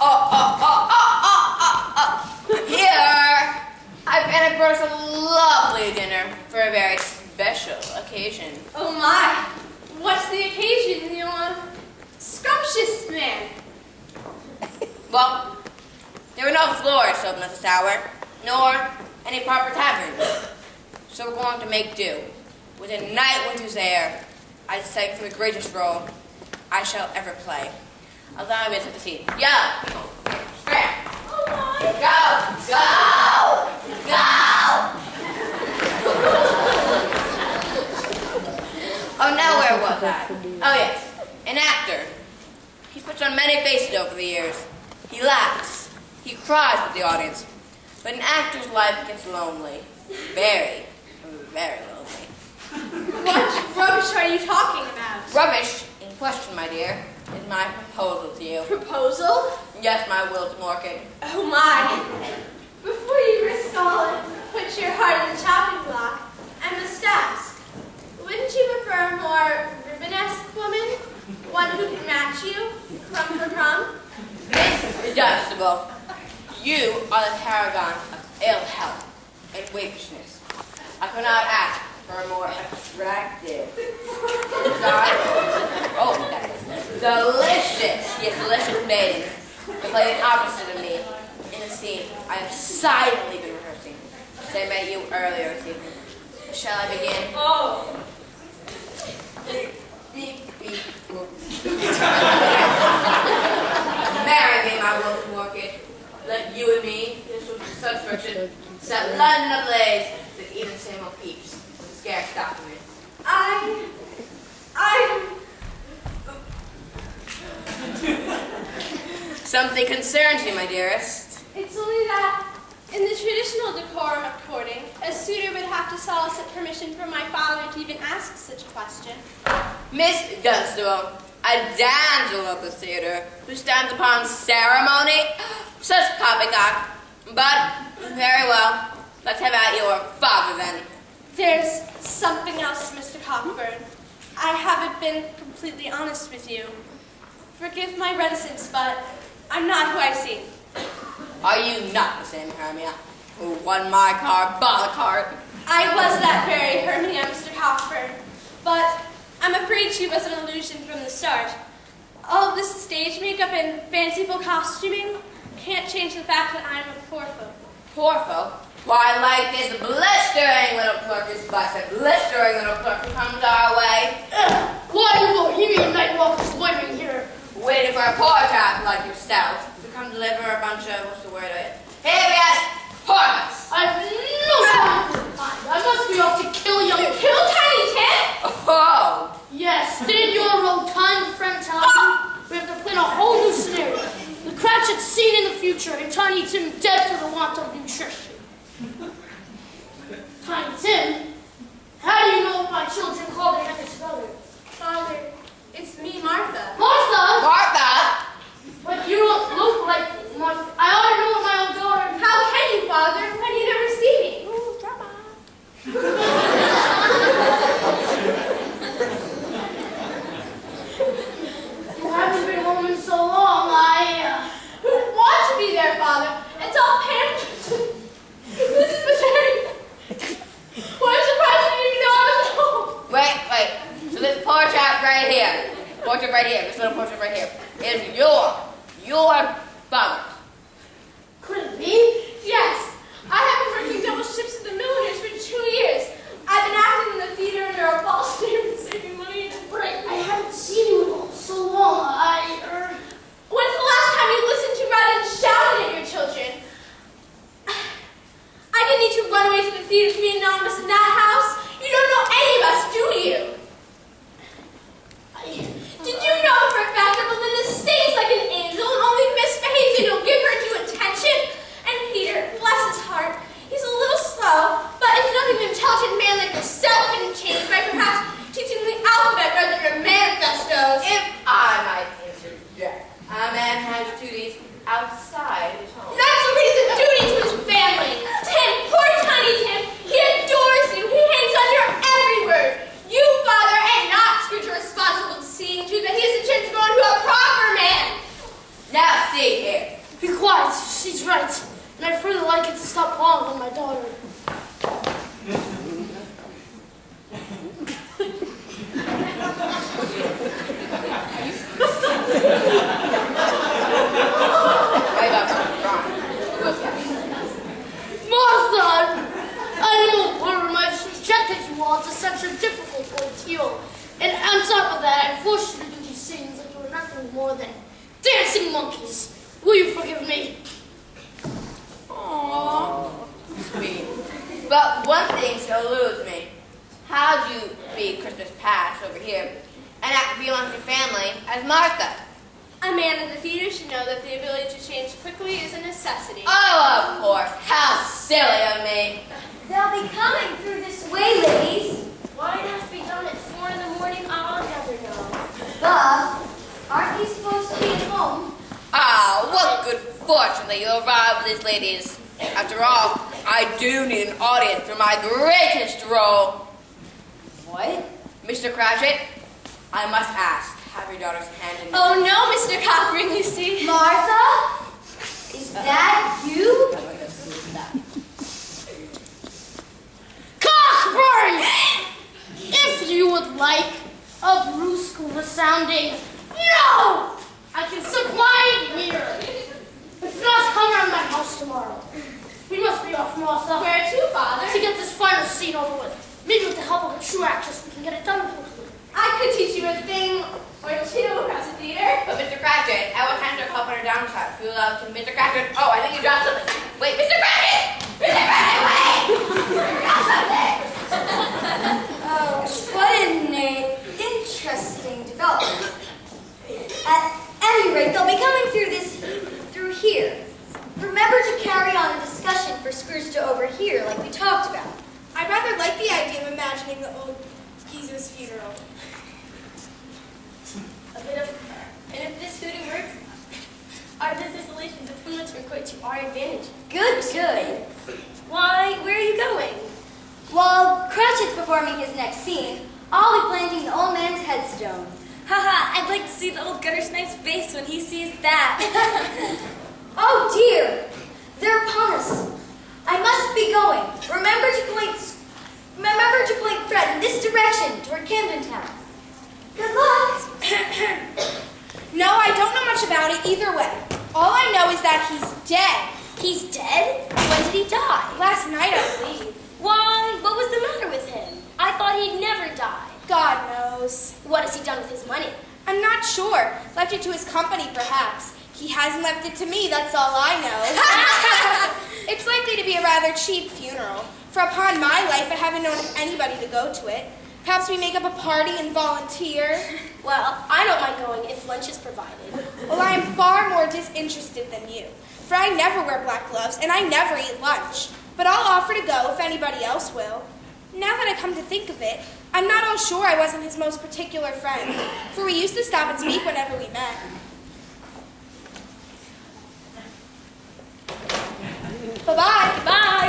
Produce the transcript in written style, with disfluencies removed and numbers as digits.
I'm here. I brought us a lovely dinner for a very special occasion. Oh my! What's the occasion, you scrumptious man? Well, there were no floors open at this hour, nor any proper taverns. So we're going to make do with a night winter's air. I sang for the greatest role I shall ever play. Allow me to set the scene. Yeah, people. Straight. Oh my! Go! Oh, now where was I? Oh, yes. An actor. He's put on many faces over the years. He laughs. He cries with the audience. But an actor's life gets lonely. Very, very lonely. What rubbish are you talking about? Rubbish, in question, my dear, is my proposal to you. Proposal? Yes, my will to market. Oh my! Before you risk all and put your heart in the chopping block, I must ask, wouldn't you prefer a more Rubbenesque woman? One who can match you, crumb for crumb? Miss Dunstable, you are the paragon of ill health and waifishness. I could not ask for a more attractive, delicious, yes, delicious maiden to play the opposite of me in a scene I have silently been rehearsing since I met you earlier this evening. Shall I begin? Oh. Marry me, my will to market. Let you and me, this was such friction, set London ablaze that even Samuel Pepys would scarce document. Something concerns you, my dearest. It's only that, in the traditional decorum of courting, a suitor would have to solicit permission from my father to even ask such a question. Miss Dunstable, a damsel of the theater, who stands upon ceremony, such poppycock. But, very well, let's have at your father then. There's something else, Mr. Cockburn. I haven't been completely honest with you. Forgive my reticence, but I'm not who I seem. Are you not the same Hermia who won my carbolic heart? I was that very Hermia, Mr. Cockburn, but I'm afraid she was an illusion from the start. All of this stage makeup and fanciful costuming can't change the fact that I'm a poor folk. Poor folk? Why, like this blistering little clerk is busted, blistering little clerk who comes our way. Why do bohemian night walkers loitering here? Waiting for a poor chap like yourself to come deliver a bunch of, what's the word of it? Heaviest hornets! I've no time for the kind. I must be off to kill young... To kill Tiny Tim? Oh! Yes, did your rotund friend tell you? We have to plan a whole new scenario. The Cratchit scene in the future and Tiny Tim dead for the want of nutrition. Tiny Tim? How do you know what my children call their youngest brother? Father, it's me, Martha. Martha? Martha! But you don't look like Martha. I ought to know what my own daughter... How can you, Father, when you never see me? Ooh, drama. You haven't been home in so long, Who want to be there, Father? It's all panic. This is very... Why surprised you didn't even know I was home? Wait. So this portrait right here, this little portrait right here, is your father. Could it be? Yes. I have been working double shifts at the milliners for 2 years. I've been acting in the theater under a false name and saving money and break. I haven't seen you in so long. When's the last time you listened to rather than shouted at your children? I didn't need to run away to the theater to be anonymous in that house. You don't know any of us, do you? Did you know for a fact that Belinda sings like an angel and only misbehaves and you'll give her due attention? And Peter, bless his heart, he's a little slow, but it's nothing an intelligent man like yourself can change by perhaps teaching the alphabet rather than your manifestos. If I might interject, a man has duties outside his home. Naturally, it's a duty to his family. Tim, poor tiny Tim, he adores you. He hangs on your every word. You, Father, and not Scrooge, are responsible for seeing to that he has a chance to go into a proper man. Now see, here. Be quiet, she's right. And I'd really like it to stop pawing on my daughter. Martha! Animal Purim, I've subjected you all to such a difficult ordeal. And on top of that, I forced you to do these scenes like you were nothing more than dancing monkeys. Will you forgive me? Aww. Sweet. But one thing still eludes me. How'd you be Christmas past over here and act beyond your family as Martha? A man in the theater should know that the ability to change quickly is a necessity. Oh, of course. How silly of me. They'll be coming through this way, ladies. Why it has to be done at 4 in the morning, I'll never know. Bob, aren't you supposed to be at home? Ah, what good fortune that you arrived with these ladies. After all, I do need an audience for my greatest role. What? Mr. Cratchit, I must ask, have your daughter's hand in Oh no, Mr. Cochran, you see. Martha? Is that you? Cockburn! If you would like a brusque resounding no! I can supply it here. If not, come around my house tomorrow. We must be off, Martha. Where to, Father? To get this final scene over with. Maybe with the help of a true actress, we can get it done quickly. I could teach you a thing or two across the theater. But Mr. Cratchit, at what time to call for a downside? If you allow to Mr. Cratchit. Oh, I think you dropped something. Wait, Mr. Cratchit! Mr. Cratchit, wait! You dropped something! Oh, what an interesting development. At any rate, they'll be coming through here. Remember to carry on a discussion for Scrooge to overhear, like we talked about. I rather like the idea of imagining the old geezer's funeral. And if this hoodoo works, our business relations between us are quite to our advantage. Good, good. Why, where are you going? While Cratchit's performing his next scene, I'll be planting the old man's headstone. Haha, I'd like to see the old guttersnipe's face when he sees that. Oh dear, they're upon us. I must be going. Remember to point Fred in this direction toward Camden Town. Good luck. No, I don't know much about it either way. All I know is that he's dead. He's dead? When did he die? Last night, I believe. Why, what was the matter with him? I thought he'd never die. God knows. What has he done with his money? I'm not sure. Left it to his company, perhaps. He hasn't left it to me, that's all I know. It's likely to be a rather cheap funeral, for upon my life I haven't known of anybody to go to it. Perhaps we make up a party and volunteer. Well, I don't mind going if lunch is provided. Well, I am far more disinterested than you, for I never wear black gloves and I never eat lunch. But I'll offer to go if anybody else will. Now that I come to think of it, I'm not all sure I wasn't his most particular friend, for we used to stop and speak whenever we met. Bye-bye. Bye.